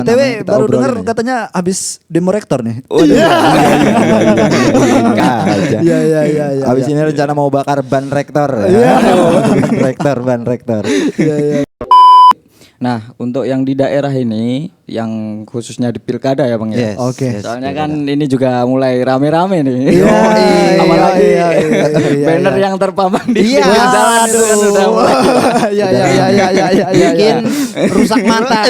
TW baru dengar katanya habis demo rektor nih. Oh iya. Iya. Habis ini rencana mau bakar ban rektor. Ban rektor. Iya. Nah, untuk yang di daerah ini, yang khususnya di pilkada ya Bang ya. Yes, Oke. yes, Soalnya pilkada. kan ini juga mulai rame-rame nih. Iya, Apalagi iya. banner yang terpampang di Iya, pinggir jalan itu kan udah mulai. Iya. Bikin rusak mata.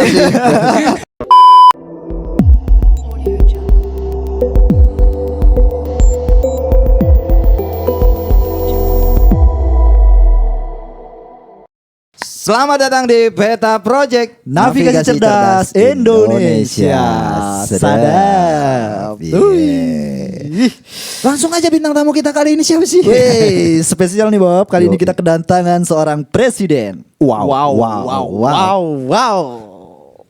Selamat datang di Beta Project Navigasi cerdas Indonesia. Sadap. Yeah. Langsung aja bintang tamu kita kali ini siapa sih? Wih, spesial nih Bob. Kali ini kita kedatangan seorang presiden. Wow.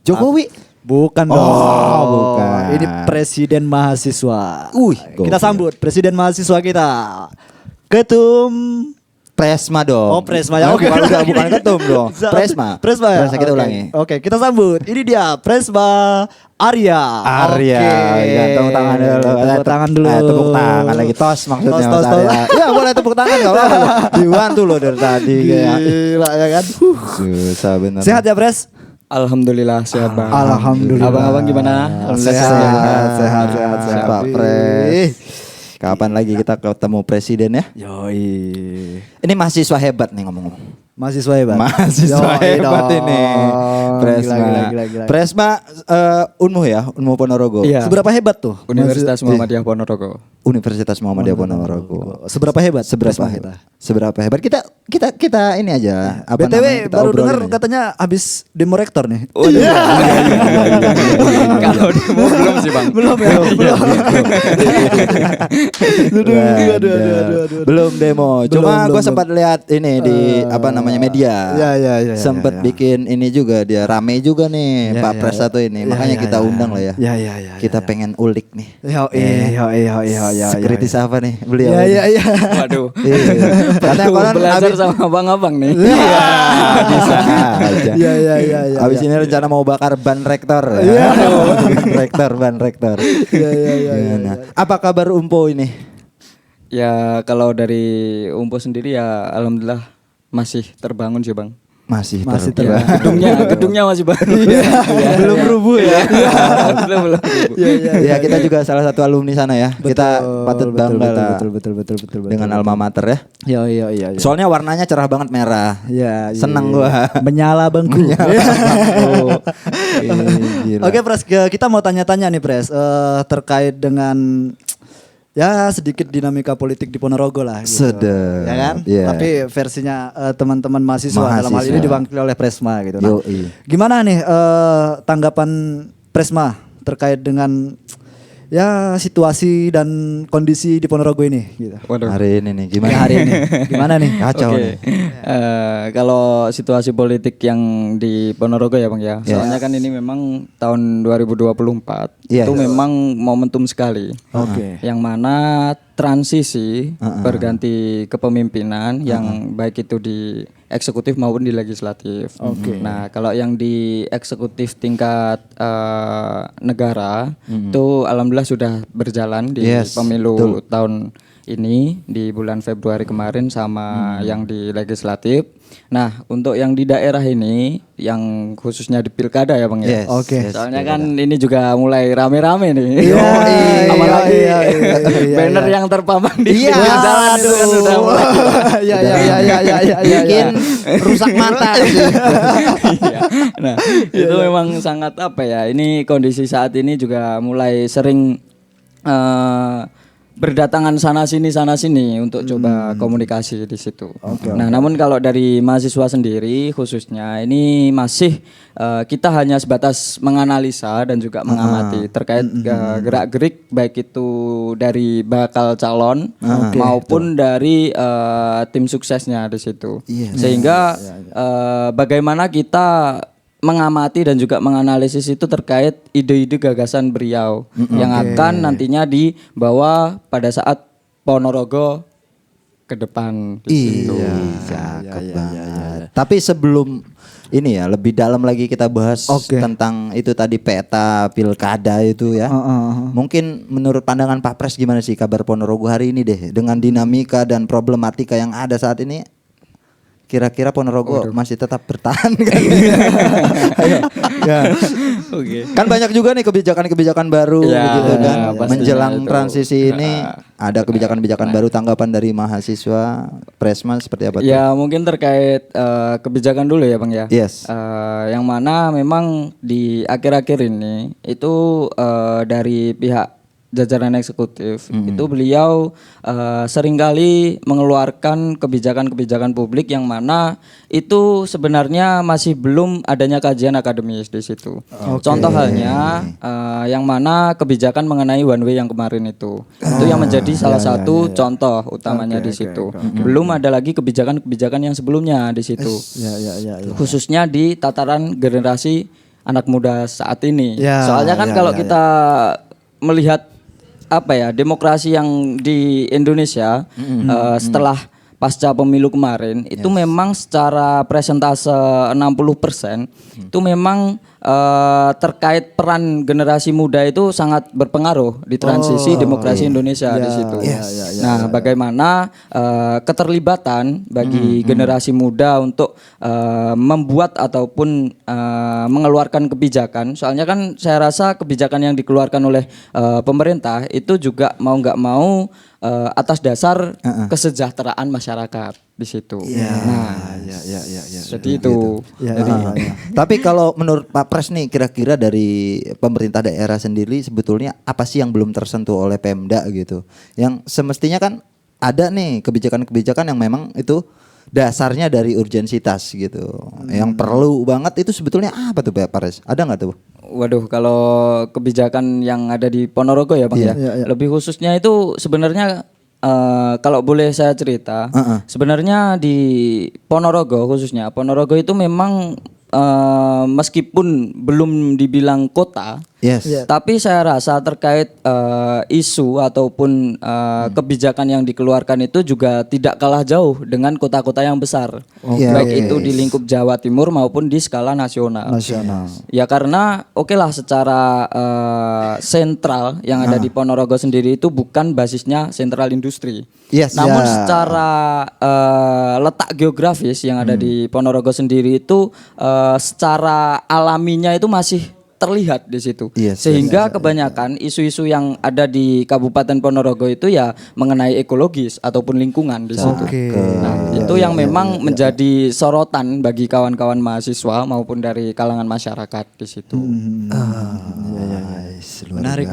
Jokowi. Bukan Oh, dong. bukan. Ini presiden mahasiswa. gokil. Kita sambut presiden mahasiswa kita. Ketum Presma dong. Oh, Presma ya. Oke, bukan ketum dong. Presma. Presma ya. Kita Oke. ulangi. Oke, kita sambut. Ini dia Presma Arya. Arya, Oke. ya, tepuk tangan dulu. Tepuk tangan dulu. Tepuk tangan lagi tos maksudnya. Tos. Mas Arya. Ya boleh tepuk tangan enggak apa-apa. Dibantu loh dari tadi kayak. Gila ya kan. Susah bener. Sehat ya, Pres? Alhamdulillah sehat Bang. Alhamdulillah. Abang-abang gimana? Alhamdulillah Sehat. Pak Pres. Kapan lagi kita ketemu presiden ya? Yoi. Ini mahasiswa hebat nih ngomong-ngomong. Mahasiswa hebat. Mahasiswa Yoi hebat dong. ini. Presma. Gila. Presma Unmu ya, Unmu Ponorogo. Iya. Seberapa hebat tuh? Universitas Muhammadiyah Ponorogo. Universitas Muhammadiyah Ponorogo. Seberapa hebat? Seberapa Presma hebat? Seberapa hebat? Kita ini aja. Apa BTW namanya, kita baru obrolin dengar aja. katanya habis demo rektor nih. Oh iya. Kalau demo belum sih Bang. Belum ya? Aduh. Belum demo. Cuma Belum, gue sempat lihat ini di apa namanya media. Ya. Sempat bikin ini juga dia rame juga nih Ya, Pak ya, Pres ya. satu ini. Ya, Makanya ya, kita ya. undang lah ya. Ya. Kita pengen ulik nih. Iya. Sekritis apa nih beliau? Iya. Waduh. Katanya Perlu konon belajar habis sama abang-abang nih. bisa aja. Iya. Habis ini rencana mau bakar ban rektor. Ban rektor. Iya. Gimana? Apa kabar Umpo ini? Ya kalau dari Umpo sendiri ya alhamdulillah masih terbangun sih Bang. Masih Masih Ya, gedungnya masih baru. Belum rubuh ya. Belum. Ya kita juga salah satu alumni sana ya. Kita patut bangga lah Betul. dengan alma mater ya. Iya. Soalnya warnanya cerah banget merah. Iya. Seneng gua. Menyala bangku. Oh, gila. Oke Pres, kita mau tanya-tanya nih Pres, terkait dengan ya sedikit dinamika politik di Ponorogo lah gitu. Sedap, Ya kan? iya. Tapi versinya teman-teman mahasiswa dalam hal ini diwakili oleh Presma gitu. Nah, Yoi. gimana nih tanggapan Presma terkait dengan ya situasi dan kondisi di Ponorogo ini gitu. Waduh. Hari ini nih gimana? Ya, hari ini gimana nih? Kacau Oke. nih. Kalau situasi politik yang di Ponorogo ya Bang ya. Soalnya kan ini memang tahun 2024 Iya. itu memang momentum sekali. Oke. Yang mana transisi berganti kepemimpinan yang baik itu di eksekutif maupun di legislatif. Oke. Nah, kalau yang di eksekutif tingkat negara itu alhamdulillah sudah berjalan di Yes, pemilu tahun ini di bulan Februari kemarin sama yang di legislatif. Nah, untuk yang di daerah ini yang khususnya di pilkada ya Bang ya. Yes, Oke. yes, Soalnya kan ini juga mulai rame-rame nih. Apalagi Banner yang terpampang di Iya, pinggir jalan itu kan udah mulai. Iya. Bikin rusak mata. Iya. Nah, itu memang sangat apa ya? Ini kondisi saat ini juga mulai sering berdatangan sana sini untuk coba komunikasi di situ. Nah, namun kalau dari mahasiswa sendiri khususnya ini masih kita hanya sebatas menganalisa dan juga mengamati terkait gerak-gerik baik itu dari bakal calon maupun dari tim suksesnya di situ. Sehingga bagaimana kita mengamati dan juga menganalisis itu terkait ide-ide gagasan beliau yang akan nantinya dibawa pada saat Ponorogo ke depan di situ. Iya, cakep banget. Tapi sebelum ini ya lebih dalam lagi kita bahas Oke. tentang itu tadi peta pilkada itu ya. Mungkin menurut pandangan Pak Pres gimana sih kabar Ponorogo hari ini deh dengan dinamika dan problematika yang ada saat ini? Kira-kira Ponorogo masih tetap bertahan kan? Ayo. Ya. Oke. Kan banyak juga nih kebijakan-kebijakan baru Ya, gitu kan. pastinya Menjelang itu. transisi ini ada kebijakan-kebijakan baru, tanggapan dari mahasiswa Presma seperti apa tuh? Ya mungkin terkait kebijakan dulu ya Bang ya. Yes. Yang mana memang di akhir-akhir ini itu dari pihak jajaran eksekutif itu beliau seringkali mengeluarkan kebijakan-kebijakan publik yang mana itu sebenarnya masih belum adanya kajian akademis di situ. Contoh halnya yang mana kebijakan mengenai one way yang kemarin itu yang menjadi salah satu contoh utamanya di situ. Belum ada lagi kebijakan-kebijakan yang sebelumnya di situ. Khususnya di tataran generasi anak muda saat ini. Ya, Soalnya kan kalau kita melihat apa ya demokrasi yang di Indonesia setelah pasca pemilu kemarin itu memang secara presentase 60% itu memang terkait peran generasi muda itu sangat berpengaruh di transisi demokrasi Indonesia di situ. Nah, bagaimana keterlibatan bagi generasi muda untuk membuat ataupun mengeluarkan kebijakan. Soalnya kan saya rasa kebijakan yang dikeluarkan oleh pemerintah itu juga mau nggak mau atas dasar kesejahteraan masyarakat di situ. Jadi itu. Tapi kalau menurut Pak Pres nih kira-kira dari pemerintah daerah sendiri sebetulnya apa sih yang belum tersentuh oleh Pemda gitu? Yang semestinya kan ada nih kebijakan-kebijakan yang memang itu dasarnya dari urgensitas gitu. Yang perlu banget itu sebetulnya apa tuh Pak Pres? Ada nggak tuh? Waduh, kalau kebijakan yang ada di Ponorogo ya Bang ya. Lebih khususnya itu sebenarnya kalau boleh saya cerita, sebenarnya di Ponorogo khususnya, Ponorogo itu memang meskipun belum dibilang kota, tapi saya rasa terkait isu ataupun kebijakan yang dikeluarkan itu juga tidak kalah jauh dengan kota-kota yang besar, baik itu di lingkup Jawa Timur maupun di skala nasional. Ya karena oke lah secara sentral yang ada di Ponorogo sendiri itu bukan basisnya sentral industri. Namun secara letak geografis yang ada di Ponorogo sendiri itu secara alaminya itu masih terlihat di situ. Sehingga kebanyakan isu-isu yang ada di Kabupaten Ponorogo itu ya mengenai ekologis ataupun lingkungan di situ. Nah, itu yang memang menjadi sorotan bagi kawan-kawan mahasiswa maupun dari kalangan masyarakat di situ. Menarik.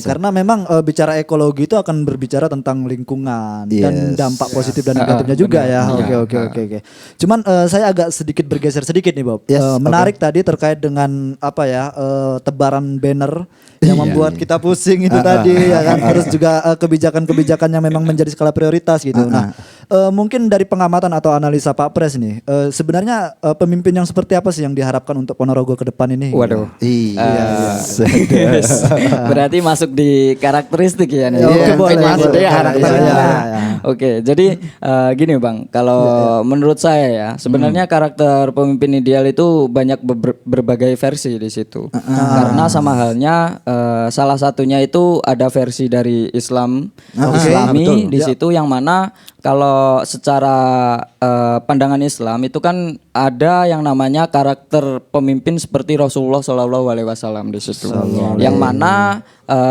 Karena memang bicara ekologi itu akan berbicara tentang lingkungan dan dampak positif dan negatifnya juga ya. Oke. Cuman saya agak sedikit bergeser sedikit nih Bob. Menarik tadi terkait dengan apa ya tebaran banner yang membuat kita pusing itu tadi ya kan. Terus juga kebijakan-kebijakan yang memang menjadi skala prioritas gitu. Nah, mungkin dari pengamatan atau analisa Pak Pres nih, sebenarnya pemimpin yang seperti apa sih yang diharapkan untuk Ponorogo ke depan ini? Waduh. Berarti masuk di karakteristik ya nih. Oke, boleh masuk karakternya. Oke, jadi gini Bang, kalau menurut saya ya, sebenarnya karakter pemimpin ideal itu banyak berbagai versi di situ. Karena sama halnya salah satunya itu ada versi dari Islami di situ yang mana kalau secara pandangan Islam itu kan ada yang namanya karakter pemimpin seperti Rasulullah Shallallahu Alaihi Wasallam di situ, yang mana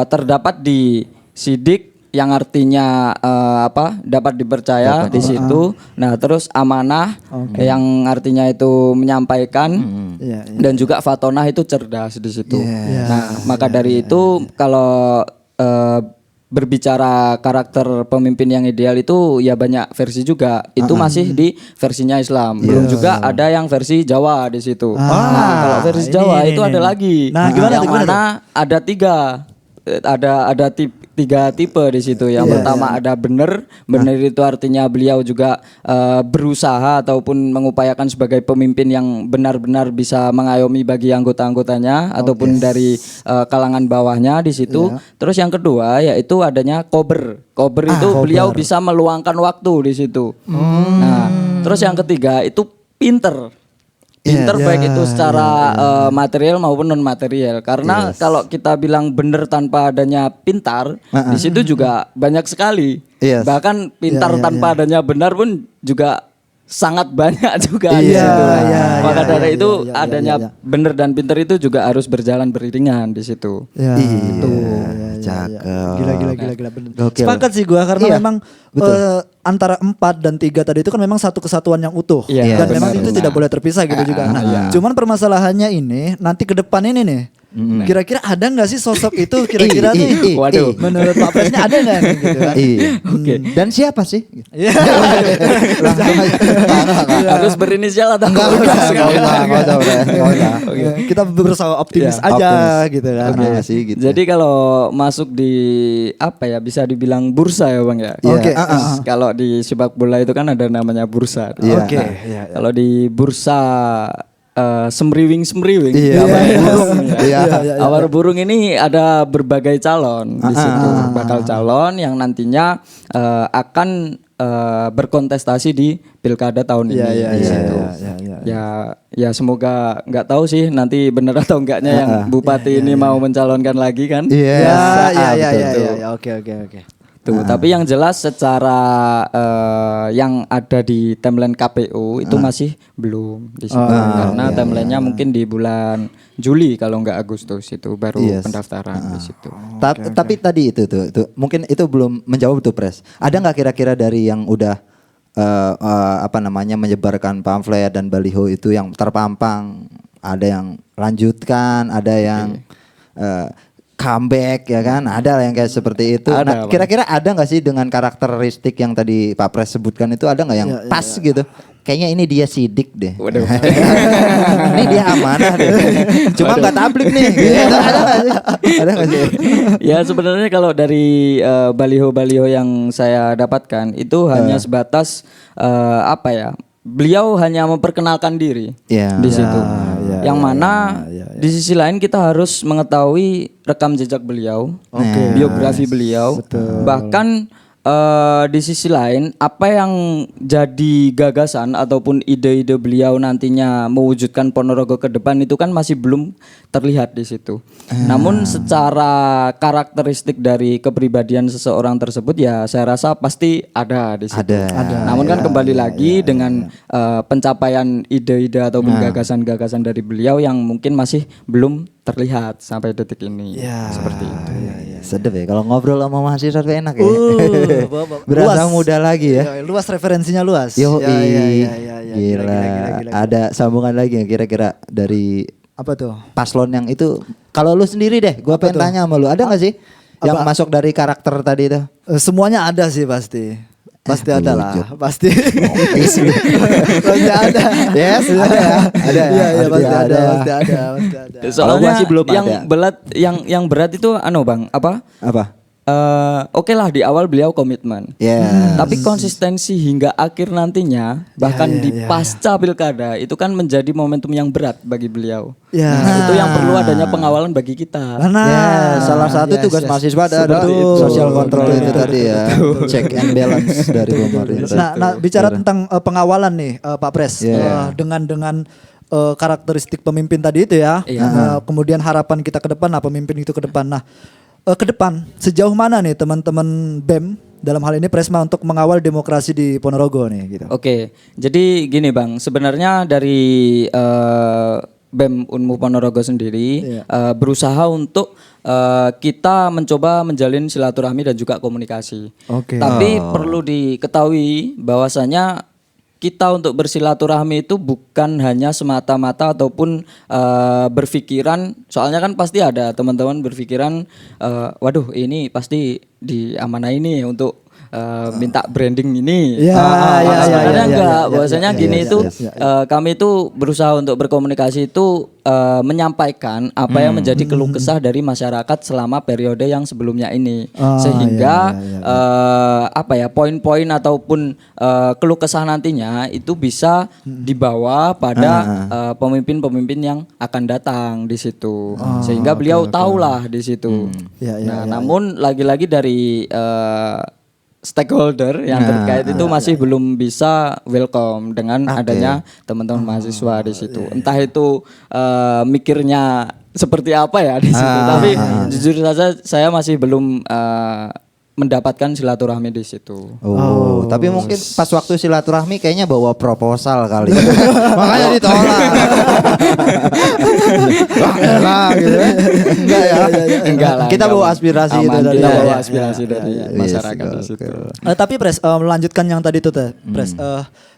terdapat di sidik yang artinya dapat dipercaya di situ. Nah, terus amanah yang artinya itu menyampaikan dan juga fatonah itu cerdas di situ. Nah, maka dari itu kalau berbicara karakter pemimpin yang ideal itu ya banyak versi juga. Itu masih di versinya Islam. Belum juga ada yang versi Jawa di situ. Nah, kalau versi Jawa itu ada lagi. Nah, yang mana ada tiga tipe di situ. Yang pertama ada benar itu artinya beliau juga berusaha ataupun mengupayakan sebagai pemimpin yang benar-benar bisa mengayomi bagi anggota-anggotanya ataupun dari kalangan bawahnya di situ. Terus yang kedua yaitu adanya kober itu beliau bisa meluangkan waktu di situ. Nah, terus yang ketiga itu pinter Pinter baik itu secara material maupun non material. Karena kalau kita bilang benar tanpa adanya pintar, di situ juga banyak sekali. Bahkan pintar tanpa adanya benar pun juga sangat banyak juga di situ. Maka dari itu adanya benar dan pintar itu juga harus berjalan beriringan di situ. Cakep. Gila bener. Sepakat sih gua karena memang antara 4 dan 3 tadi itu kan memang satu kesatuan yang utuh dan memang itu tidak boleh terpisah gitu juga. Nah, cuman permasalahannya ini nanti ke depan ini nih. Kira-kira ada nggak sih sosok itu kira-kira nih? Waduh. Menurut Pak Presnya ada nggak nih gitu kan? Oke. Dan siapa sih? Harus berinisial atau Enggak usah. Kita berusaha optimis aja gitu kan. Gitu. Jadi kalau masuk di apa ya bisa dibilang bursa ya Bang ya. Oke. Kalau di sepak bola itu kan ada namanya bursa. Oke. Kalau di bursa semriwing awar burung ini ada berbagai calon di situ, bakal calon yang nantinya akan berkontestasi di pilkada tahun ini di situ. Ya semoga nggak tahu sih nanti bener atau enggaknya yang bupati ini mau mencalonkan lagi kan. Oke. Tapi yang jelas secara yang ada di timeline KPU itu masih belum di situ karena timelinenya mungkin di bulan Juli kalau nggak Agustus itu baru pendaftaran di situ. Tapi tadi itu mungkin itu belum menjawab tuh Pres. Ada nggak kira-kira dari yang udah menyebarkan pamflet dan baliho itu yang terpampang, ada yang lanjutkan, ada yang comeback ya kan, ada yang kayak seperti itu. Nah, kira-kira ada nggak sih dengan karakteristik yang tadi Pak Pres sebutkan itu, ada nggak yang pas gitu? Kayaknya ini dia sidik deh. Waduh. Ini dia amanah deh. Cuma nggak tablik nih. Gitu. Ada nggak sih? Ada nggak sih? Ya sebenarnya kalau dari baliho-baliho yang saya dapatkan itu hanya sebatas beliau hanya memperkenalkan diri di situ. Yang mana di sisi lain kita harus mengetahui rekam jejak beliau, biografi beliau, bahkan di sisi lain apa yang jadi gagasan ataupun ide-ide beliau nantinya mewujudkan Ponorogo ke depan itu kan masih belum terlihat di situ. Namun secara karakteristik dari kepribadian seseorang tersebut ya saya rasa pasti ada di situ. Ada. Namun kan kembali lagi dengan pencapaian ide-ide ataupun gagasan-gagasan dari beliau yang mungkin masih belum terlihat sampai detik ini. Seperti itu. Sedep ya kalau ngobrol sama mahasiswa enak ya. Berasa muda lagi ya. Luas referensinya luas. Gila. Ada sambungan lagi ya kira-kira dari apa tuh? Paslon yang itu. Kalau lu sendiri deh, gua pengen tanya sama lu. Ada nggak sih yang masuk dari karakter tadi itu? Semuanya ada sih pasti. Pasti ada lah, pasti. Pasti ada. Yes, ada. Iya, pasti ada. Soalnya masih belum yang berat itu Bang, apa? Oke lah di awal beliau komitmen, tapi konsistensi hingga akhir nantinya bahkan di pasca pilkada itu kan menjadi momentum yang berat bagi beliau. Itu yang perlu adanya pengawalan bagi kita. Salah satu tugas mahasiswa ada social control itu tadi ya, check and balance dari pemerintah. Nah, bicara tentang pengawalan nih Pak Pres, dengan karakteristik pemimpin tadi itu ya, kemudian harapan kita ke depan, pemimpin itu ke depan. Nah, ke depan sejauh mana nih teman-teman BEM dalam hal ini Presma untuk mengawal demokrasi di Ponorogo nih gitu. Oke, jadi gini Bang, sebenarnya dari BEM Unmu Ponorogo sendiri berusaha untuk kita mencoba menjalin silaturahmi dan juga komunikasi. Tapi perlu diketahui bahwasanya kita untuk bersilaturahmi itu bukan hanya semata-mata ataupun berpikiran, soalnya kan pasti ada teman-teman berpikiran waduh ini pasti diamanah ini untuk minta branding ini. Sebenarnya enggak, bahwasanya gini itu kami itu berusaha untuk berkomunikasi itu menyampaikan apa yang menjadi keluh kesah dari masyarakat selama periode yang sebelumnya ini, sehingga poin-poin ataupun keluh kesah nantinya itu bisa dibawa pada pemimpin-pemimpin yang akan datang di situ, sehingga beliau tahulah di situ. Namun lagi-lagi dari stakeholder yang terkait itu masih belum bisa welcome dengan adanya teman-teman mahasiswa di situ. Entah itu mikirnya seperti apa ya di situ. Tapi jujur saja saya masih belum mendapatkan silaturahmi di situ. Tapi mungkin pas waktu silaturahmi kayaknya bawa proposal kali. Makanya ditolak. Wah, elah gitu ya. Enggak ya. Enggak lah. Kita bawa aspirasi itu dari kita bawa aspirasi dari masyarakat di situ. Tapi Pres, melanjutkan yang tadi tuh Teh. Pres,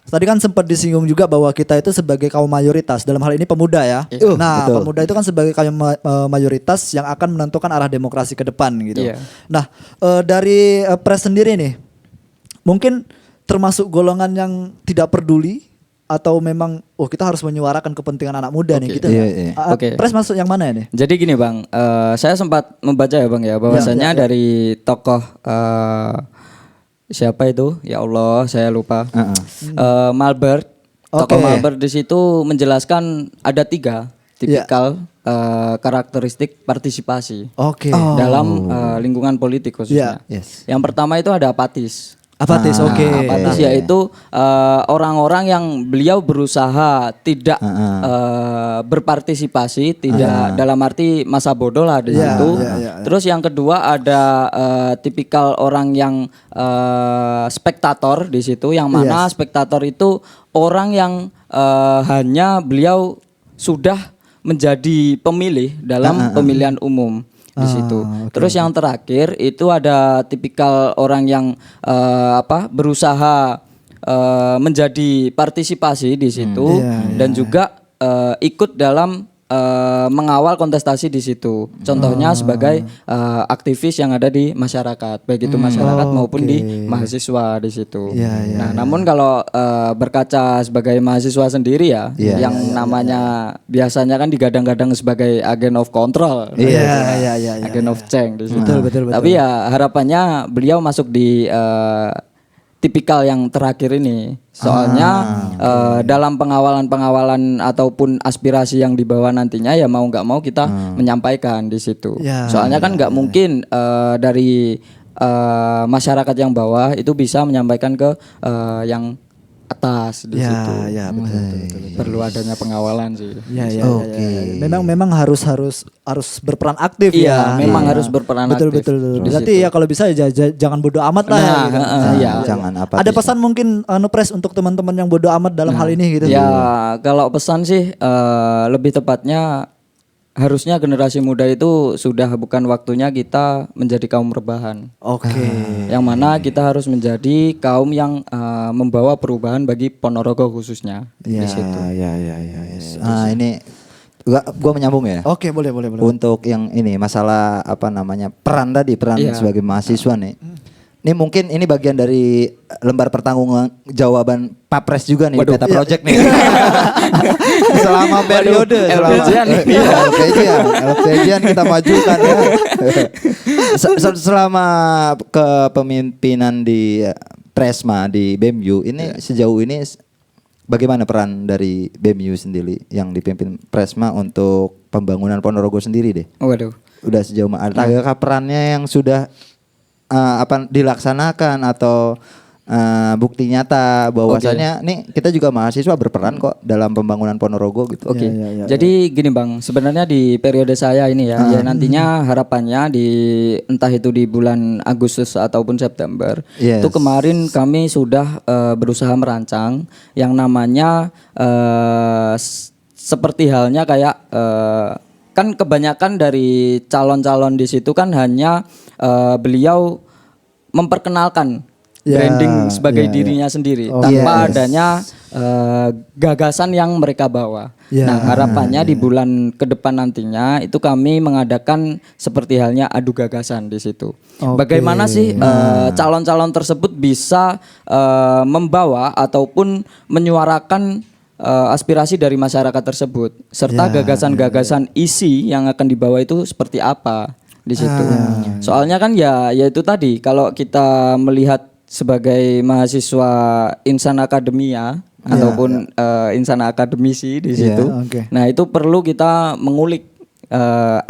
tadi kan sempat disinggung juga bahwa kita itu sebagai kaum mayoritas, dalam hal ini pemuda ya. Nah, betul. pemuda itu kan sebagai kaum mayoritas yang akan menentukan arah demokrasi ke depan gitu. Iya. Nah, dari Pres sendiri nih, mungkin termasuk golongan yang tidak peduli atau memang kita harus menyuarakan kepentingan anak muda nih gitu. Oke. Pres masuk yang mana ini? Jadi gini Bang, saya sempat membaca ya Bang ya, bahwasanya dari tokoh siapa itu? Ya Allah, saya lupa. Malbert. Tokoh Malbert di situ menjelaskan ada 3 tipikal karakteristik partisipasi dalam lingkungan politik khususnya. Yang pertama itu ada apatis. Apatis, Apatis yaitu orang-orang yang beliau berusaha tidak berpartisipasi, tidak dalam arti masa bodoh lah di situ. Terus yang kedua ada tipikal orang yang spektator di situ, yang mana spektator itu orang yang hanya beliau sudah menjadi pemilih dalam pemilihan umum di situ. Terus yang terakhir itu ada tipikal orang yang berusaha menjadi partisipasi di situ dan juga ikut dalam mengawal kontestasi di situ. Contohnya sebagai aktivis yang ada di masyarakat, baik itu masyarakat maupun di mahasiswa di situ. Nah, namun kalau berkaca sebagai mahasiswa sendiri yang namanya biasanya kan digadang-gadang sebagai agent of control, agent of change di situ. Betul. Tapi ya harapannya beliau masuk di tipikal yang terakhir ini. Soalnya dalam pengawalan ataupun aspirasi yang dibawa nantinya ya mau nggak mau kita menyampaikan di situ. Soalnya kan nggak mungkin dari masyarakat yang bawah itu bisa menyampaikan ke yang atas di situ. Betul. Perlu adanya pengawalan sih. Memang harus berperan aktif ya. Memang harus berperan aktif. Betul. Berarti ya kalau bisa jangan bodoh amat lah ya. Jangan apa. Ada pesan mungkin Pres untuk teman-teman yang bodoh amat dalam hal ini gitu. Ya, kalau pesan sih lebih tepatnya harusnya generasi muda itu sudah bukan waktunya kita menjadi kaum rebahan. Yang mana kita harus menjadi kaum yang membawa perubahan bagi Ponorogo khususnya di situ. Ini gua menyambung ya. Oke, boleh. Untuk yang ini masalah peran sebagai mahasiswa nih. Ini mungkin ini bagian dari lembar pertanggung jawaban Papres juga nih, Peta Project nih. Selama periode LPJ-an kita majukan ya. Selama kepemimpinan di Presma di BEMU ini sejauh ini bagaimana peran dari BEMU sendiri yang dipimpin Presma untuk pembangunan Ponorogo sendiri deh? Udah sejauh mana? Adakah perannya yang sudah dilaksanakan atau bukti nyata bahwasannya nih kita juga mahasiswa berperan kok dalam pembangunan Ponorogo gitu. Jadi gini Bang, sebenarnya di periode saya ini ya nantinya harapannya entah itu di bulan Agustus ataupun September itu kemarin kami sudah berusaha merancang yang namanya seperti halnya kayak kan kebanyakan dari calon-calon di situ kan hanya beliau memperkenalkan branding sebagai dirinya sendiri tanpa adanya gagasan yang mereka bawa. Nah, harapannya di bulan ke depan nantinya itu kami mengadakan seperti halnya adu gagasan di situ. Bagaimana sih calon-calon tersebut bisa membawa ataupun menyuarakan aspirasi dari masyarakat tersebut serta gagasan-gagasan isi yang akan dibawa itu seperti apa di situ. Soalnya kan ya itu tadi kalau kita melihat sebagai mahasiswa insan akademia ataupun insan akademisi di situ. Nah, itu perlu kita mengulik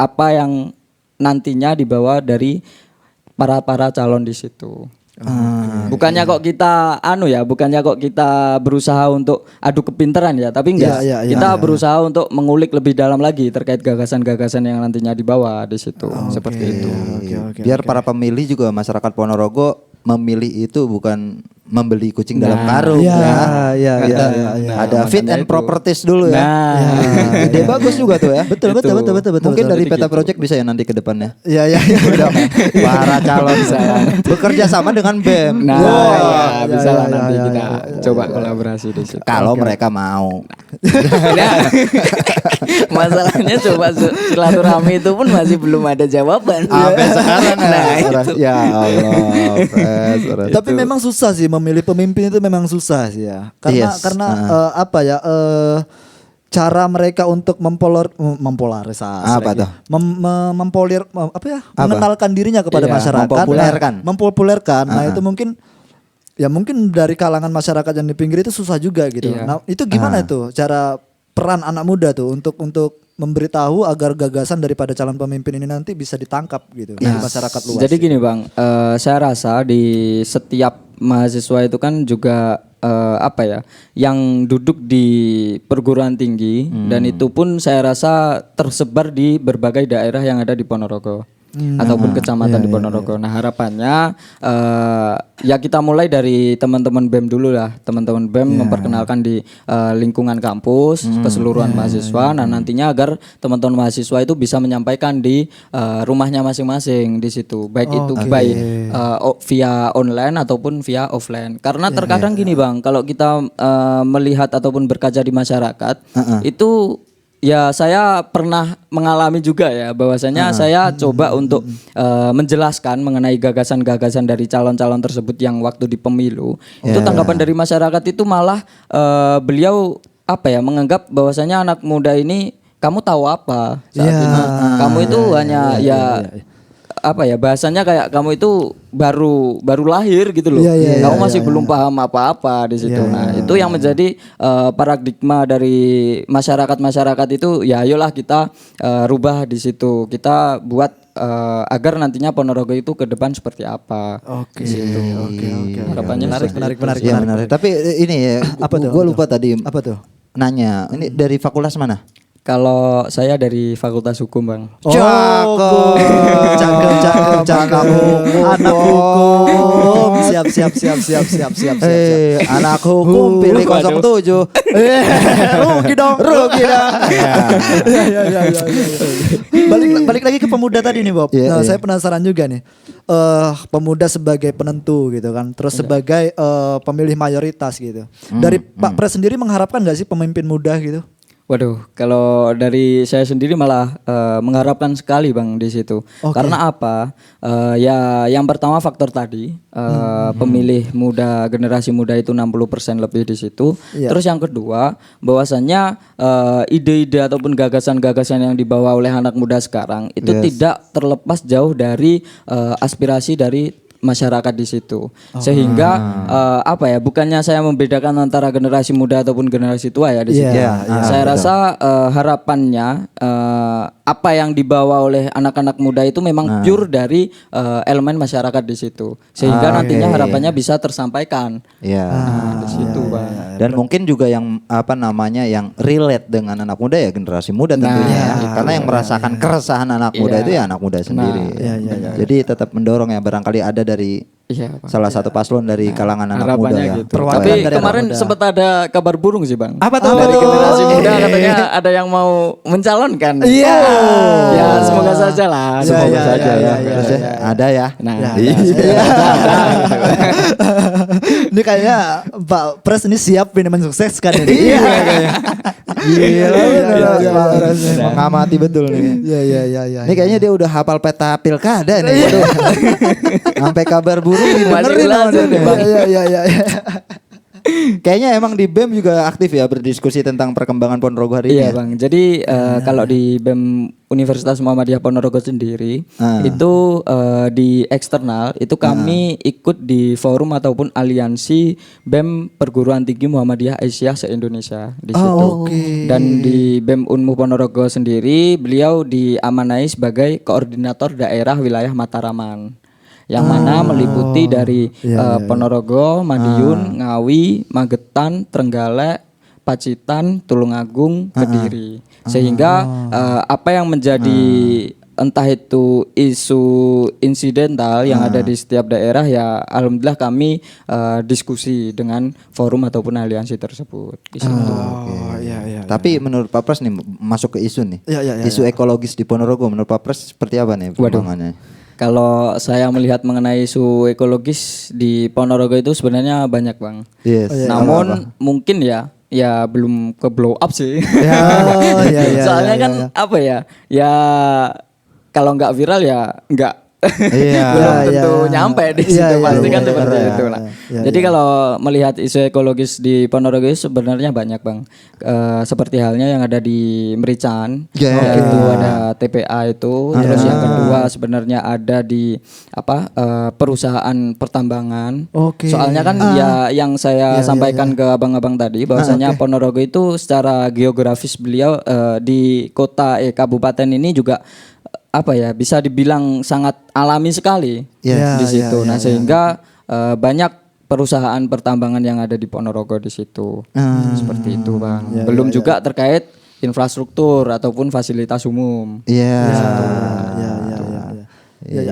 apa yang nantinya dibawa dari para calon di situ. Bukannya kok kita bukannya kok kita berusaha untuk adu kepintaran ya, tapi enggak. Kita berusaha untuk mengulik lebih dalam lagi terkait gagasan-gagasan yang nantinya dibawa di situ. Seperti itu. Biar para pemilih juga masyarakat Ponorogo memilih itu bukan membeli kucing dalam karung Ada fit and properties dulu ya. Ide bagus juga tuh ya. Betul. Mungkin dari Peta gitu. Project bisa ya nanti ke depannya. Iya. Udah para calon bekerja sama dengan BEM. Bisa lah nanti kita coba kolaborasi di situ. Kalau mereka mau. Masalahnya coba silaturahmi itu pun masih belum ada jawaban. Sampai sekarang ya Allah. Tapi memang susah sih memilih pemimpin itu memang susah sih ya. Karena cara mereka untuk mempolarisasi mengenalkan dirinya kepada masyarakat, mempopulerkan. Nah, itu mungkin dari kalangan masyarakat yang di pinggir itu susah juga gitu. Nah, itu gimana itu cara peran anak muda tuh untuk memberitahu agar gagasan daripada calon pemimpin ini nanti bisa ditangkap gitu di masyarakat luas. Jadi gini Bang, saya rasa di setiap mahasiswa itu kan juga yang duduk di perguruan tinggi dan itu pun saya rasa tersebar di berbagai daerah yang ada di Ponorogo. Ataupun kecamatan di Ponorogo. Nah harapannya ya kita mulai dari teman-teman BEM dulu lah. Teman-teman BEM memperkenalkan di lingkungan kampus keseluruhan mahasiswa. Nah nantinya agar teman-teman mahasiswa itu bisa menyampaikan di rumahnya masing-masing di situ. Baik itu via online ataupun via offline. Karena terkadang gini Bang, kalau kita melihat ataupun berkaca di masyarakat itu ya saya pernah mengalami juga ya bahwasanya saya coba untuk menjelaskan mengenai gagasan-gagasan dari calon-calon tersebut yang waktu di pemilu itu tanggapan dari masyarakat itu malah beliau menganggap bahwasanya anak muda ini kamu tahu apa saat ini kamu itu hanya bahasanya kayak kamu itu baru lahir gitu loh. Kamu masih belum paham apa-apa di situ. Nah, itu yang menjadi paradigma dari masyarakat itu ya ayolah kita rubah di situ. Kita buat agar nantinya Ponorogo itu ke depan seperti apa. Oke. Harapannya menarik. Menarik. Tapi ini ya, gue lupa tadi. Apa tuh? Nanya, ini dari fakultas mana? Kalau saya dari Fakultas Hukum Bang. Cakep. Anak hukum. Siap. Anak hukum pilih 07. Rugi dong. Balik lagi ke pemuda tadi nih Bob. Saya penasaran juga nih. Pemuda sebagai penentu gitu kan. Terus sebagai pemilih mayoritas gitu. Dari Pak Pres sendiri mengharapkan gak sih pemimpin muda gitu? Waduh, kalau dari saya sendiri malah mengharapkan sekali Bang di situ. Karena apa? Ya yang pertama faktor tadi pemilih muda, generasi muda itu 60% lebih di situ. Terus yang kedua, bahwasannya ide-ide ataupun gagasan-gagasan yang dibawa oleh anak muda sekarang itu tidak terlepas jauh dari aspirasi dari masyarakat di situ. Sehingga bukannya saya membedakan antara generasi muda ataupun generasi tua ya di situ. Saya rasa harapannya apa yang dibawa oleh anak-anak muda itu memang pure dari elemen masyarakat di situ. Sehingga nantinya harapannya bisa tersampaikan. Di situ, Bang. Dan mungkin juga yang yang relate dengan anak muda ya generasi muda tentunya. Karena yang merasakan keresahan anak muda itu ya anak muda sendiri. Jadi tetap mendorong ya barangkali ada dari salah satu paslon dari kalangan anak muda ya. Gitu. Tapi kemarin sempat ada kabar burung sih Bang. Apa tuh? Dari generasi muda katanya ada yang mau mencalonkan. Ya semoga saja lah. Semoga saja ya. Ada ya. Ini kayaknya Pak Pres ini siap ini mensukseskan ini. Mengamati betul nih. Iya. Ini kayaknya dia udah hafal peta pilkada nih. Sampai kabar burung didengerin. Iya. Kayaknya emang di BEM juga aktif ya berdiskusi tentang perkembangan Ponorogo hari ini. Iya Bang. Jadi kalau di BEM Universitas Muhammadiyah Ponorogo sendiri itu di eksternal itu kami ikut di forum ataupun aliansi BEM Perguruan Tinggi Muhammadiyah Asia se-Indonesia di situ. Dan di BEM Unmu Ponorogo sendiri beliau diamanai sebagai koordinator daerah wilayah Mataraman. yang mana meliputi dari Ponorogo, Madiun, Ngawi, Magetan, Trenggalek, Pacitan, Tulungagung, Kediri. Sehingga apa yang menjadi entah itu isu insidental yang ada di setiap daerah, ya alhamdulillah kami diskusi dengan forum ataupun aliansi tersebut di situ. Tapi menurut Pak Pres nih, masuk ke isu nih. Isu ekologis di Ponorogo menurut Pak Pres seperti apa nih perkembangannya? Kalau saya melihat mengenai isu ekologis di Ponorogo itu sebenarnya banyak, Bang. Namun mungkin ya belum ke blow up sih. Soalnya kan apa ya? Ya kalau nggak viral ya nggak belum tentu nyampe di situ, pasti kan seperti itu lah. Jadi kalau melihat isu ekologis di Ponorogo sebenarnya banyak, Bang. Seperti halnya yang ada di Merican, yaitu ada TPA itu. Terus yang kedua sebenarnya ada di perusahaan pertambangan. Soalnya kan ya yang saya sampaikan ke abang-abang tadi bahwasanya Ponorogo itu secara geografis beliau di kabupaten ini juga bisa dibilang sangat alami sekali di situ. Sehingga banyak perusahaan pertambangan yang ada di Ponorogo di situ. Seperti itu, Bang. Belum juga terkait infrastruktur ataupun fasilitas umum.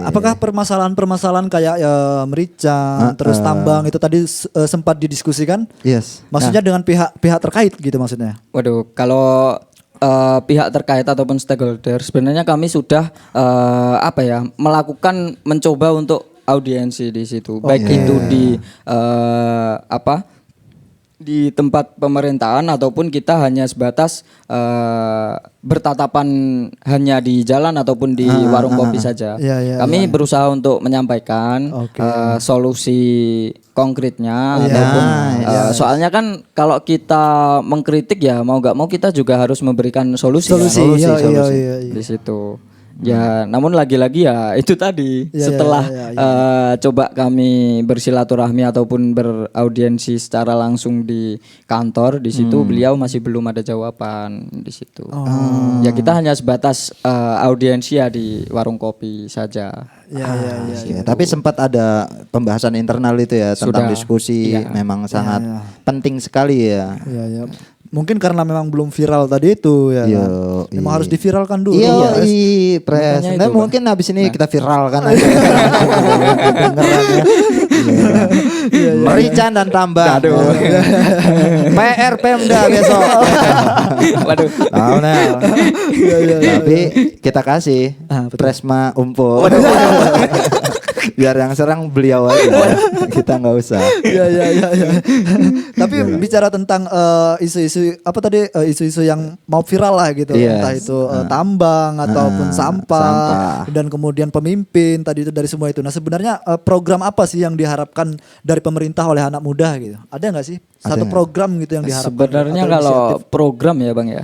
Apakah permasalahan-permasalahan kayak merica, terus tambang itu tadi sempat didiskusikan? Maksudnya dengan pihak terkait gitu maksudnya? Waduh, kalau pihak terkait ataupun stakeholder sebenarnya kami sudah melakukan mencoba untuk audiensi di situ, baik itu di tempat pemerintahan ataupun kita hanya sebatas bertatapan hanya di jalan ataupun di warung kopi saja. Kami berusaha untuk menyampaikan solusi konkretnya ataupun soalnya kan kalau kita mengkritik ya mau nggak mau kita juga harus memberikan solusi. Di situ. Ya, namun lagi-lagi ya itu tadi setelah coba kami bersilaturahmi ataupun beraudiensi secara langsung di kantor, di situ beliau masih belum ada jawaban di situ. Ya kita hanya sebatas audiensi ya di warung kopi saja. Tapi sempat ada pembahasan internal itu ya tentang diskusi, memang sangat penting sekali ya. Mungkin karena memang belum viral tadi itu ya. Memang harus diviralkan dulu. Pres. Nah, mungkin habis ini kita viralkan aja. Merican dan tambang. PR Pemda besok. Waduh. Tapi kita kasih Presma Umpo. Biar yang serang beliau aja. Kita nggak usah. Tapi bicara tentang isu-isu isu-isu yang mau viral lah gitu, entah itu tambang ataupun sampah dan kemudian pemimpin tadi itu dari semua itu. Nah sebenarnya program apa sih yang diharapkan dari pemerintah oleh anak muda gitu? Ada nggak sih satu program gitu yang diharapkan? Sebenarnya kalau program ya, Bang ya.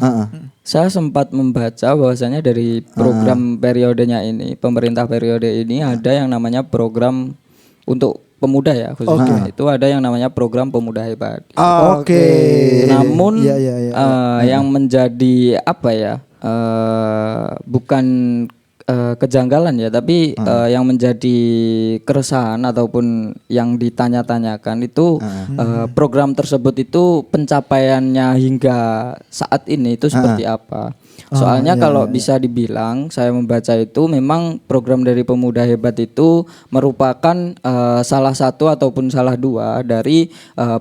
Saya sempat membaca bahwasanya dari program periodenya ini, pemerintah periode ini ada yang namanya program untuk pemuda ya khususnya. Itu ada yang namanya program Pemuda Hebat. Namun yang menjadi bukan kejanggalan ya, tapi yang menjadi keresahan ataupun yang ditanya-tanyakan itu program tersebut itu pencapaiannya hingga saat ini itu seperti apa. Soalnya kalau bisa dibilang saya membaca itu memang program dari Pemuda Hebat itu merupakan salah satu ataupun salah dua dari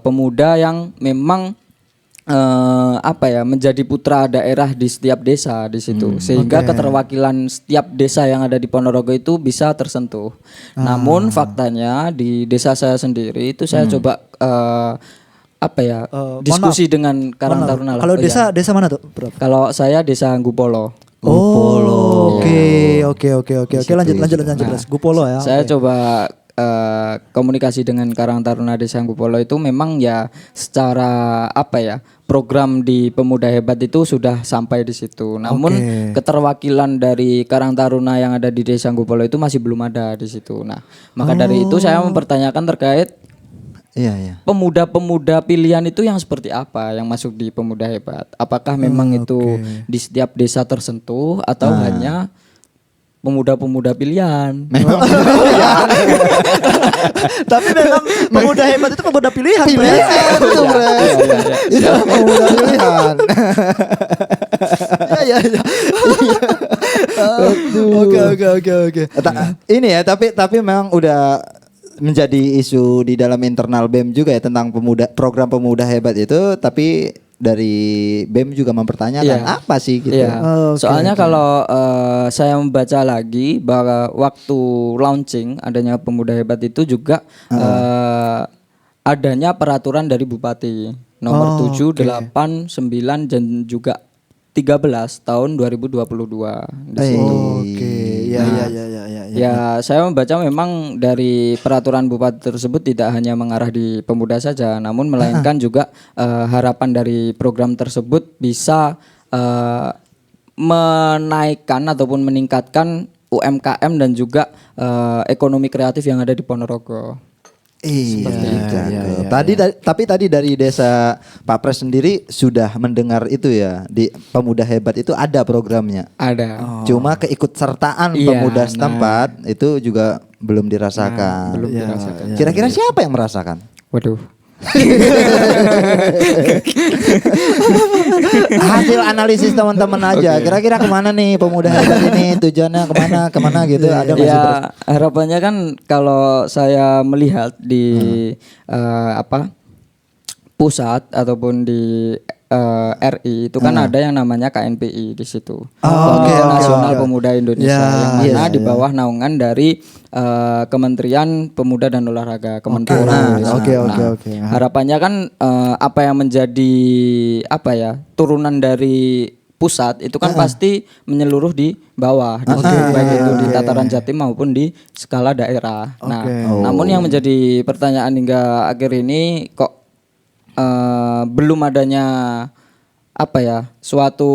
pemuda yang memang menjadi putra daerah di setiap desa di situ, sehingga keterwakilan setiap desa yang ada di Ponorogo itu bisa tersentuh. Namun faktanya di desa saya sendiri itu saya coba diskusi dengan Karang Taruna lah. Kalau desa mana tuh, Bro? Kalau saya desa Gupolo. Oke, lanjut. Gupolo ya. Saya coba komunikasi dengan Karang Taruna Desa Gupolo itu memang ya secara program di Pemuda Hebat itu sudah sampai di situ. Namun keterwakilan dari Karang Taruna yang ada di Desa Gupolo itu masih belum ada di situ. Nah, maka dari itu saya mempertanyakan terkait pemuda-pemuda pilihan itu yang seperti apa yang masuk di Pemuda Hebat? Apakah memang itu di setiap desa tersentuh atau hanya pemuda-pemuda pilihan. Tapi memang pemuda hebat itu pemuda pilihan. Pilihan itu, Pres. Itu pemuda pilihan. Iya. Oke. Ini ya, tapi memang udah menjadi isu di dalam internal BEM juga ya tentang program pemuda hebat itu, tapi dari BEM juga mempertanyakan apa sih gitu. Soalnya kalau saya membaca lagi bahwa waktu launching adanya pemuda hebat itu juga adanya peraturan dari Bupati nomor 7, 8, 9 dan juga 13 tahun 2022 di situ. Ya, saya membaca memang dari peraturan bupati tersebut tidak hanya mengarah di pemuda saja, namun melainkan juga harapan dari program tersebut bisa menaikkan ataupun meningkatkan UMKM dan juga ekonomi kreatif yang ada di Ponorogo. Iya. Tapi tadi dari desa Pak Pres sendiri sudah mendengar itu ya, di pemuda hebat itu ada programnya. Ada. Cuma keikutsertaan pemuda setempat itu juga belum dirasakan. Belum dirasakan. Kira-kira siapa yang merasakan? Waduh. Hasil analisis teman-teman aja. Kira-kira kemana nih pemuda hebat ini, tujuannya kemana gitu, ada nggak sih? Ya harapannya kan kalau saya melihat di pusat ataupun di RI itu kan ada yang namanya KNPI di situ. Nasional Pemuda Indonesia yang mana di bawah naungan dari Kementerian Pemuda dan Olahraga, Kemenpora. Harapannya kan apa yang menjadi turunan dari pusat itu kan pasti menyeluruh di bawah, baik itu di tataran Jatim maupun di skala daerah. Namun yang menjadi pertanyaan hingga akhir ini kok belum adanya suatu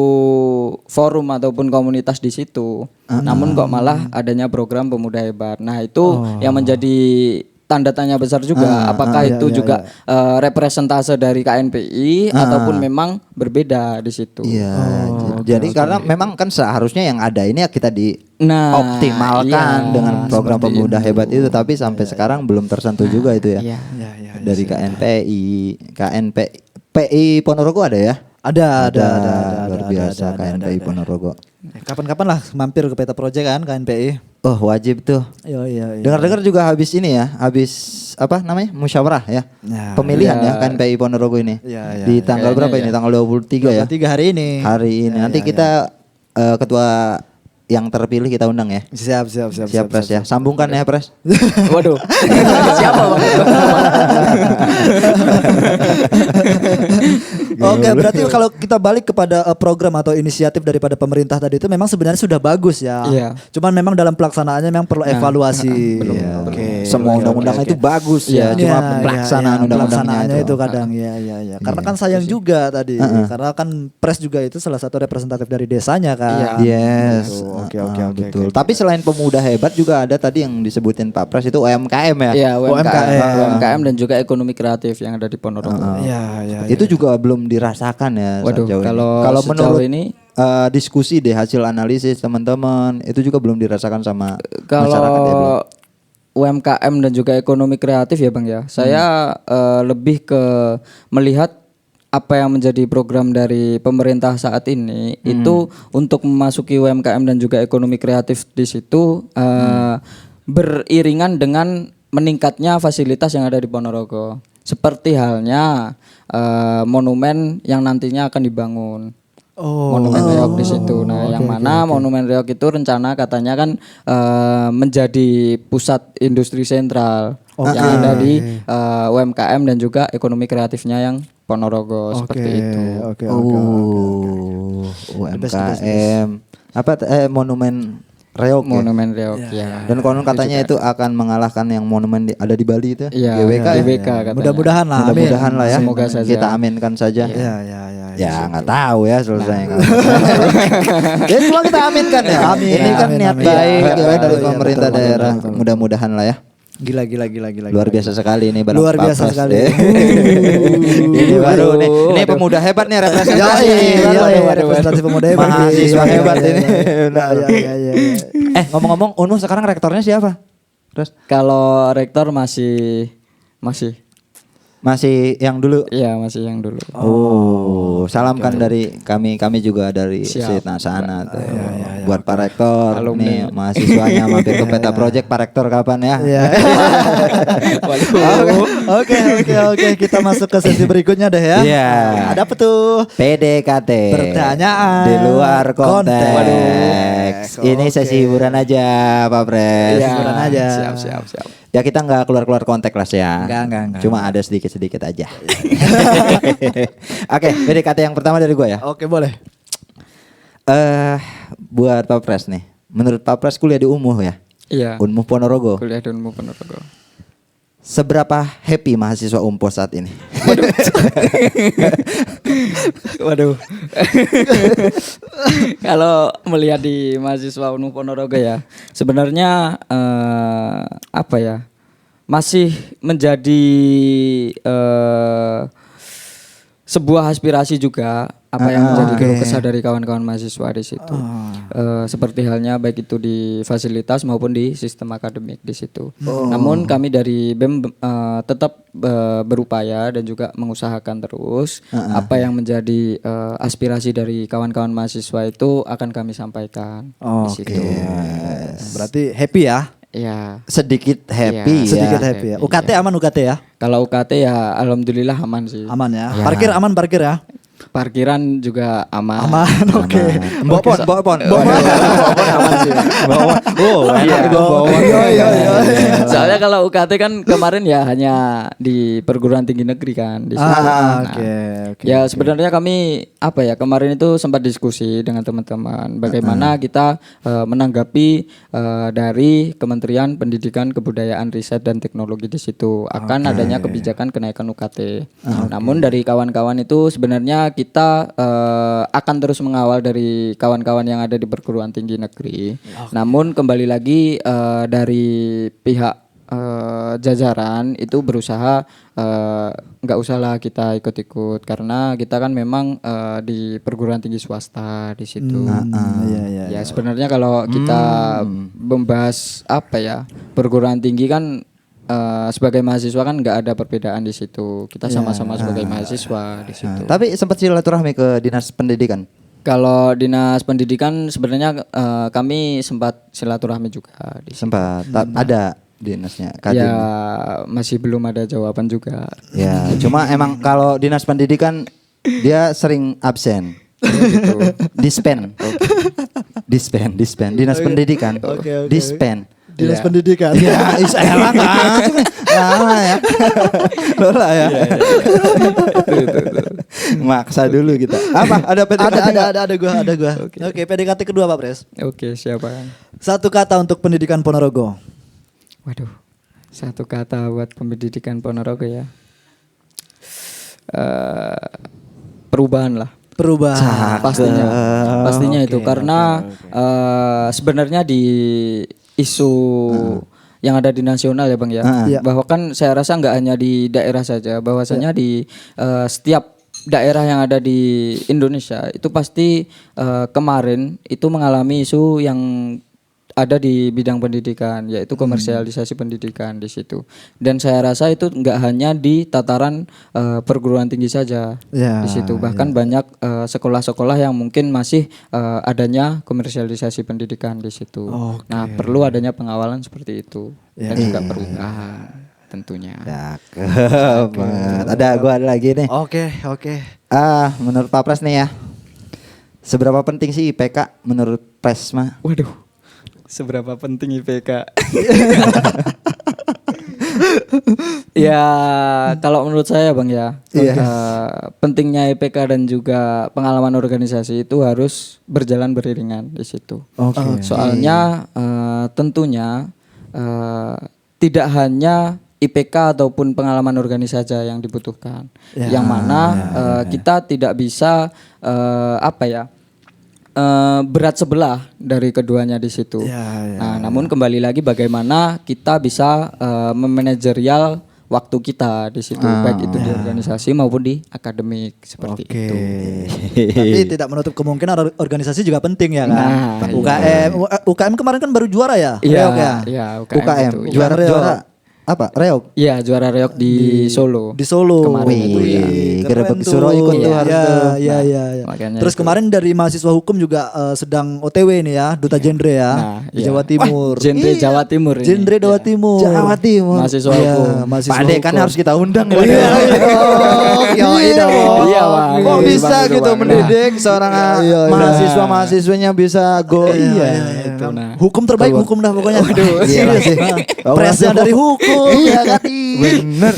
forum ataupun komunitas di situ. Namun kok malah adanya program pemuda hebat. Nah, itu yang menjadi tanda tanya besar juga. Apakah itu juga representase dari KNPI ataupun memang berbeda di situ. Jadi karena memang kan seharusnya yang ada ini ya kita dioptimalkan dengan program pemuda hebat itu, tapi sampai sekarang belum tersentuh juga itu ya. Dari KNPI Ponorogo ada ya? Ada. Luar biasa KNPI Ponorogo. Kapan-kapan lah mampir ke Peta Project kan KNPI. Oh, wajib tuh. Iya. Dengar-dengar juga habis musyawarah ya. Pemilihan ya KNPI Ponorogo ini. Di tanggal berapa ini? Tanggal 23 ya. 23 hari ini. Nanti kita ketua yang terpilih kita undang ya. Siap Pres ya. Sambungkan ya Pres. Waduh. Siapa Bang? Oke, berarti kalau kita balik kepada program atau inisiatif daripada pemerintah tadi itu memang sebenarnya sudah bagus ya. Cuman memang dalam pelaksanaannya memang perlu evaluasi. Semua undang-undang itu bagus ya. Cuma pelaksanaan undang-undangnya itu kadang ya. Karena kan sayang juga tadi. Karena kan Pres juga itu salah satu representatif dari desanya kan. Oke. Betul. Tapi selain pemuda hebat juga ada tadi yang disebutin Pak Pres itu UMKM ya. Iya, UMKM dan juga ekonomi kreatif yang ada di Ponorogo. Itu juga belum dirasakan ya. Waduh, kalau menurut ini diskusi deh hasil analisis teman-teman itu juga belum dirasakan sama masyarakat ya, belum. UMKM dan juga ekonomi kreatif ya Bang ya. Saya lebih ke melihat apa yang menjadi program dari pemerintah saat ini itu untuk memasuki UMKM dan juga ekonomi kreatif di situ beriringan dengan meningkatnya fasilitas yang ada di Ponorogo. Seperti halnya monumen yang nantinya akan dibangun. Monumen Reog di situ. Nah, yang mana Monumen Reog itu rencana katanya kan menjadi pusat industri sentral yang ada di UMKM dan juga ekonomi kreatifnya yang Ponorogo seperti itu. UMKM Monumen Reog. Monumen Reog ya. Dan konon katanya itu akan mengalahkan yang monumen ada di Bali itu ya. GWK katanya. Mudah-mudahan lah ya. Semoga saja. Kita aminkan saja. Ya nggak tahu ya selesai. Ya cuma kita aminkan ya. Ini kan niat baik dari pemerintah daerah. Mudah-mudahan lah ya. Gila. Luar biasa sekali ini Bang Luar biasa Papres. sekali. Ini baru nih. Ini pemuda hebat nih representasi. Representasi pemuda hebat. Mahasiswa hebat ini. Iya. Ngomong-ngomong, Unmu sekarang rektornya siapa? Terus Kalau rektor masih masih yang dulu. Iya, masih yang dulu. Salamkan dari kami juga dari Sitna sana tuh. Buat Pak Rektor nih mahasiswanya mampir ke Peta Project Pak Rektor kapan ya? Iya. Oke, kita masuk ke sesi berikutnya deh ya. Iya. Ada apa tuh? PDKT. Pertanyaan di luar konteks. konteks. Ini sesi hiburan aja Pak Pres. Hiburan aja. Siap. Ya kita nggak keluar konteks lah ya. Enggak. Cuma ada sedikit aja. Oke, PDKT yang pertama dari gue ya. Oke, boleh. Buat Pak Pres nih. Menurut Pak Pres kuliah di Unmuh ya? Iya. Unmuh Ponorogo. Kuliah di Unmuh Ponorogo. Seberapa happy mahasiswa Unpos saat ini? Waduh. Kalau melihat di mahasiswa Unmuh Ponorogo ya, sebenarnya apa ya? Masih menjadi sebuah aspirasi juga apa yang menjadi keluh kesah dari kawan-kawan mahasiswa di situ. Seperti halnya baik itu di fasilitas maupun di sistem akademik di situ. Namun kami dari BEM tetap berupaya dan juga mengusahakan terus apa yang menjadi aspirasi dari kawan-kawan mahasiswa itu akan kami sampaikan di situ. Berarti happy ya? Ya. Sedikit happy ya. Sedikit happy ya. UKT aman UKT ya? Kalau UKT ya alhamdulillah aman sih. Aman ya. Ya. Parkir aman parkir ya? Parkiran juga aman. Aman, oke. Mbok pon. Aman sih. Iya. Soalnya kalau UKT kan kemarin ya hanya di perguruan tinggi negeri kan di situ. Oke. Ya sebenarnya kami apa ya kemarin itu sempat diskusi dengan teman-teman bagaimana kita menanggapi dari Kementerian Pendidikan Kebudayaan Riset dan Teknologi di situ akan adanya kebijakan kenaikan UKT. Namun dari kawan-kawan itu sebenarnya kita akan terus mengawal dari kawan-kawan yang ada di perguruan tinggi negeri. Namun kembali lagi dari pihak jajaran itu berusaha nggak usahlah kita ikut-ikut karena kita kan memang di perguruan tinggi swasta di situ. Ya sebenarnya kalau kita membahas apa ya perguruan tinggi kan sebagai mahasiswa kan nggak ada perbedaan di situ. Kita sama-sama sebagai mahasiswa di situ. Tapi sempat silaturahmi ke Dinas Pendidikan? Kalau Dinas Pendidikan sebenarnya kami sempat silaturahmi juga di situ. Sempat. Ada dinasnya Kadin. Ya masih belum ada jawaban juga. Ya, cuma emang kalau Dinas Pendidikan dia sering absen. Dispen. Dinas Pendidikan. Dispen. Dinas Pendidikan. Ya, elah ya. Lola ya. Maksa dulu kita. Apa? Ada PDKT? Ada gua. Oke, PDKT kedua Pak Pres. Oke, siapa? Satu kata untuk pendidikan Ponorogo. Waduh, satu kata buat pendidikan Ponorogo ya. Perubahan lah. Perubahan. Pastinya itu karena sebenarnya di isu yang ada di nasional ya Bang ya. Bahwa kan saya rasa nggak hanya di daerah saja, bahwasanya di setiap daerah yang ada di Indonesia itu pasti kemarin itu mengalami isu yang ada di bidang pendidikan, yaitu komersialisasi pendidikan di situ. Dan saya rasa itu nggak hanya di tataran perguruan tinggi saja di situ, bahkan banyak sekolah-sekolah yang mungkin masih adanya komersialisasi pendidikan di situ. Nah, perlu adanya pengawalan seperti itu dan juga perubahan tentunya. Ada lagi nih. Oke. Menurut Pak Pres nih ya, seberapa penting sih IPK menurut Pres mah? Waduh, seberapa penting IPK? Ya kalau menurut saya Bang ya, pentingnya IPK dan juga pengalaman organisasi itu harus berjalan beriringan di situ. Soalnya tentunya tidak hanya IPK ataupun pengalaman organisasi saja yang dibutuhkan, yang mana kita tidak bisa berat sebelah dari keduanya di situ. Nah, namun kembali lagi bagaimana kita bisa memanajerial waktu kita di situ, baik itu di organisasi maupun di akademik seperti itu. Tapi tidak menutup kemungkinan organisasi juga penting ya kan. Nah, UKM kemarin kan baru juara ya. Iya, Reok ya. iya, UKM itu. juara apa? Reog. Iya, juara reok di Solo. Di Solo. Kemarin itu ya. Keren Gerebek tuh. Suro ikut tuh harus Iya, tuh. iya, iya. makanya Terus itu. kemarin dari mahasiswa hukum juga sedang OTW nih ya, Duta Genre ya, Nah, di iya. Jawa Timur. Genre Jawa Timur ini. Genre Jawa Timur. Jawa Timur. Mahasiswa Iya, hukum. mahasiswa Pak Ade kan hukum. harus kita undang ya. Iya, dong. Iya, Bang. Kok Iya, bisa Bang, gitu Bang. mendidik seorang iya. mahasiswa-mahasiswanya bisa go. Iya, itu, nah. Hukum terbaik hukum dah pokoknya. Iya sih. Presnya dari hukum. Iya kan? Bener.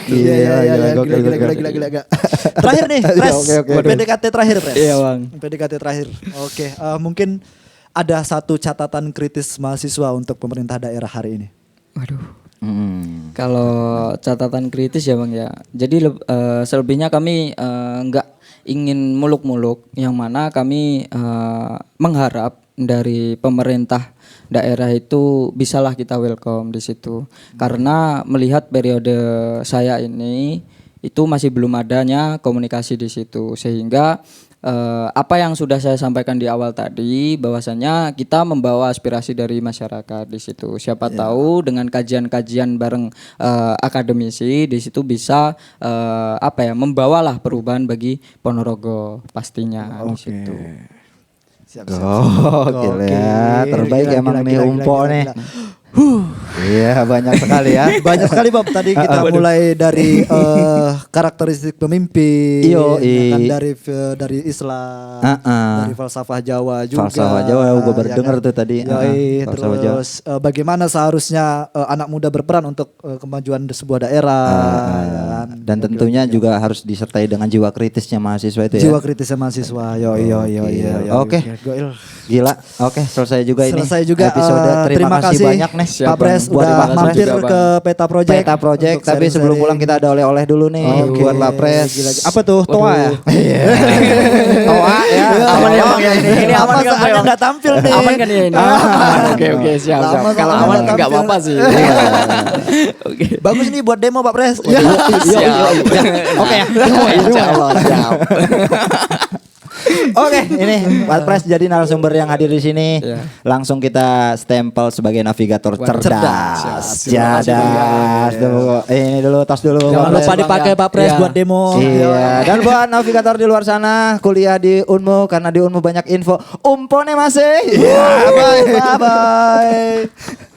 Iya, gila. Terakhir nih, Pres. Oke. PDKT terakhir, Pres. Iya, Bang. PDKT terakhir. Oke, mungkin ada satu catatan kritis mahasiswa untuk pemerintah daerah hari ini. Waduh. Kalau catatan kritis ya Bang ya. Jadi selebihnya kami nggak ingin muluk-muluk, yang mana kami mengharap dari pemerintah daerah itu bisalah kita welcome di situ. Karena melihat periode saya ini itu masih belum adanya komunikasi di situ, sehingga apa yang sudah saya sampaikan di awal tadi, bahwasanya kita membawa aspirasi dari masyarakat di situ. Siapa tahu dengan kajian-kajian bareng akademisi di situ bisa membawalah perubahan bagi Ponorogo pastinya di situ. Gokil ya. Terbaik emang nih Umpo nih. Iya banyak sekali ya. Banyak sekali Bob. Tadi kita mulai dari karakteristik pemimpin, Iyo, ya kan, dari Islam, dari falsafah Jawa juga. Falsafah Jawa, gue baru ya denger kan? tuh tadi. Falsafah Jawa. Terus bagaimana seharusnya anak muda berperan untuk kemajuan sebuah daerah. Ya kan? Dan tentunya juga harus disertai dengan jiwa kritisnya mahasiswa itu ya. Jiwa kritisnya mahasiswa. Yo. Oke. Gila. Oke, selesai juga ini. Selesai juga episode. Terima kasih banyak nih. Pak Pres Buat udah Pak Pres mampir juga, Bang. ke Peta Project. Peta Project, untuk tapi sebelum sharing-sharing. pulang kita ada oleh-oleh dulu nih buat Pak Pres. Apa tuh? Toa ya? Toa ya. Aman ya Bang ya ini. Ini aman kan soalnya Bang? nggak tampil nih. Aman kan ya ini? Oke, siap. Lama Kalau soalnya aman nggak enggak tampil. apa-apa sih. Oke. Bagus nih buat demo Pak Pres. Siap. Oke ya. Insyaallah siap. Oke, ini Pak Pres jadi narasumber yang hadir di sini. Iya. Langsung kita stempel sebagai navigator cerdas. Cerdas. Cerdas. Ini dulu tos dulu. Jangan Pak lupa Pres. dipakai Pak Pres Iya. buat demo. Iya. Dan buat navigator di luar sana kuliah di Unmu, karena di Unmu banyak info. Umpone masih. Bye bye.